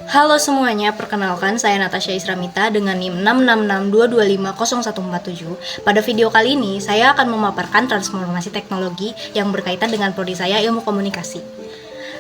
Halo semuanya, perkenalkan saya Natasha Isramita dengan NIM 666225047. Pada video kali ini, saya akan memaparkan transformasi teknologi yang berkaitan dengan prodi saya Ilmu Komunikasi.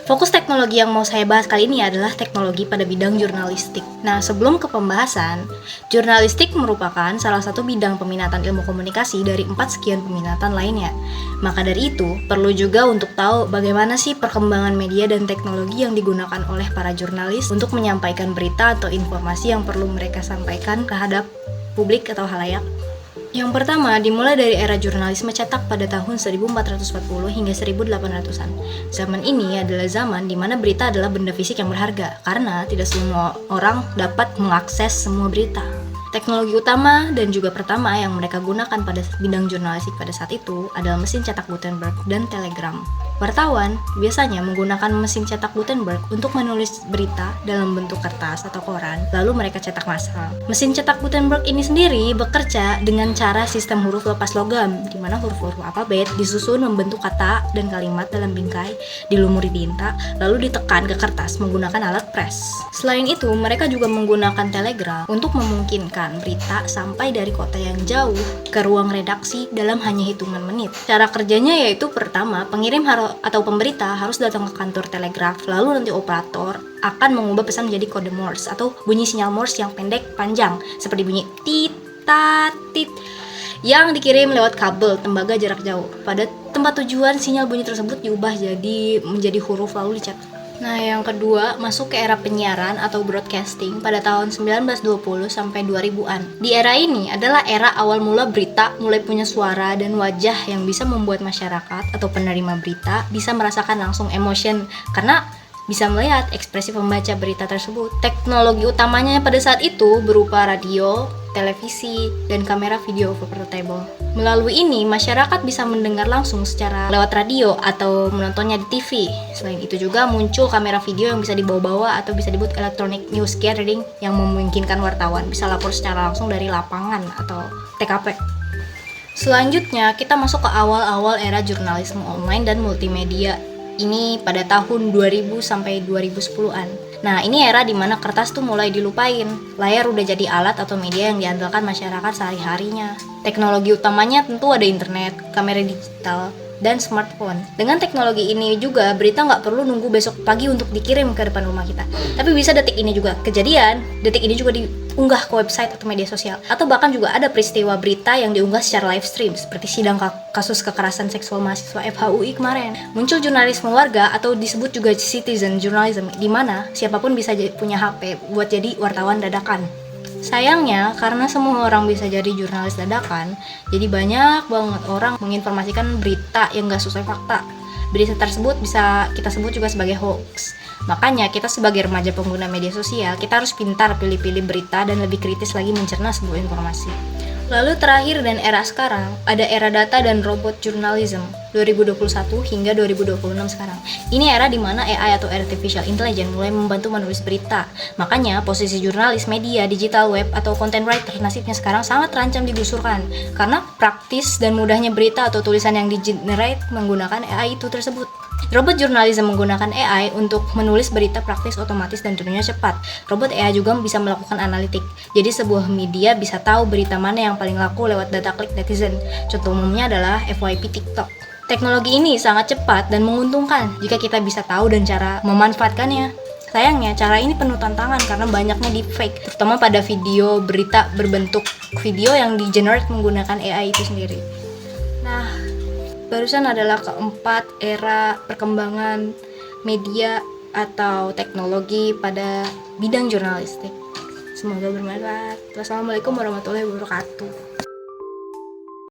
Fokus teknologi yang mau saya bahas kali ini adalah teknologi pada bidang jurnalistik. Nah, sebelum ke pembahasan, jurnalistik merupakan salah satu bidang peminatan ilmu komunikasi dari 4 sekian peminatan lainnya. Maka dari itu, perlu juga untuk tahu bagaimana sih perkembangan media dan teknologi yang digunakan oleh para jurnalis untuk menyampaikan berita atau informasi yang perlu mereka sampaikan terhadap publik atau halayak. Yang pertama, dimulai dari era jurnalisme cetak pada tahun 1440 hingga 1800-an. Zaman ini adalah zaman di mana berita adalah benda fisik yang berharga, karena tidak semua orang dapat mengakses semua berita. Teknologi utama dan juga pertama yang mereka gunakan pada bidang jurnalistik pada saat itu adalah mesin cetak Gutenberg dan telegram. Wartawan biasanya menggunakan mesin cetak Gutenberg untuk menulis berita dalam bentuk kertas atau koran, lalu mereka cetak massal. Mesin cetak Gutenberg ini sendiri bekerja dengan cara sistem huruf lepas logam, di mana huruf-huruf alfabet disusun membentuk kata dan kalimat dalam bingkai, dilumuri tinta, lalu ditekan ke kertas menggunakan alat press. Selain itu, mereka juga menggunakan telegram untuk memungkinkan berita sampai dari kota yang jauh ke ruang redaksi dalam hanya hitungan menit. Cara kerjanya yaitu pertama, pengirim atau pemberita harus datang ke kantor telegraf, lalu nanti operator akan mengubah pesan menjadi kode Morse atau bunyi sinyal Morse yang pendek panjang seperti bunyi tit tat tit yang dikirim lewat kabel tembaga jarak jauh. Pada tempat tujuan, sinyal bunyi tersebut diubah menjadi huruf lalu dicetak. Nah, yang kedua, masuk ke era penyiaran atau broadcasting pada tahun 1920 sampai 2000-an. Di era ini adalah era awal mula berita mulai punya suara dan wajah yang bisa membuat masyarakat atau penerima berita bisa merasakan langsung emotion karena bisa melihat ekspresi pembaca berita tersebut. Teknologi utamanya pada saat itu berupa radio, televisi, dan kamera video portable. Melalui ini, masyarakat bisa mendengar langsung secara lewat radio atau menontonnya di TV. Selain itu juga muncul kamera video yang bisa dibawa-bawa atau bisa disebut electronic news gathering yang memungkinkan wartawan bisa lapor secara langsung dari lapangan atau TKP. Selanjutnya, kita masuk ke awal-awal era jurnalisme online dan multimedia. Ini pada tahun 2000 sampai 2010-an. Nah, ini era dimana kertas tuh mulai dilupain. Layar udah jadi alat atau media yang diandalkan masyarakat sehari-harinya. Teknologi utamanya tentu ada internet, kamera digital, dan smartphone. Dengan teknologi ini juga, berita nggak perlu nunggu besok pagi untuk dikirim ke depan rumah kita. Tapi bisa detik ini juga kejadian, detik ini juga diunggah ke website atau media sosial. Atau bahkan juga ada peristiwa berita yang diunggah secara live stream, seperti sidang kasus kekerasan seksual mahasiswa FHUI kemarin. Muncul jurnalisme warga atau disebut juga citizen journalism, di mana siapapun bisa punya HP buat jadi wartawan dadakan. Sayangnya, karena semua orang bisa jadi jurnalis dadakan, jadi banyak banget orang menginformasikan berita yang gak sesuai fakta. Berita tersebut bisa kita sebut juga sebagai hoax. Makanya kita sebagai remaja pengguna media sosial, kita harus pintar pilih-pilih berita dan lebih kritis lagi mencerna sebuah informasi. Lalu terakhir dan era sekarang, ada era data dan robot journalism 2021 hingga 2026 sekarang. Ini era di mana AI atau Artificial Intelligence mulai membantu menulis berita. Makanya posisi jurnalis, media, digital web, atau content writer nasibnya sekarang sangat terancam digusarkan. Karena praktis dan mudahnya berita atau tulisan yang di-generate menggunakan AI itu tersebut. Robot journalism menggunakan AI untuk menulis berita praktis, otomatis, dan tentunya cepat. Robot AI juga bisa melakukan analitik. Jadi sebuah media bisa tahu berita mana yang paling laku lewat data klik netizen. Contoh umumnya adalah FYP TikTok. Teknologi ini sangat cepat dan menguntungkan jika kita bisa tahu dan cara memanfaatkannya. Sayangnya, cara ini penuh tantangan karena banyaknya deepfake, terutama pada video berita berbentuk video yang di-generate menggunakan AI itu sendiri. Nah, barusan adalah keempat era perkembangan media atau teknologi pada bidang jurnalistik. Semoga bermanfaat. Wassalamualaikum warahmatullahi wabarakatuh.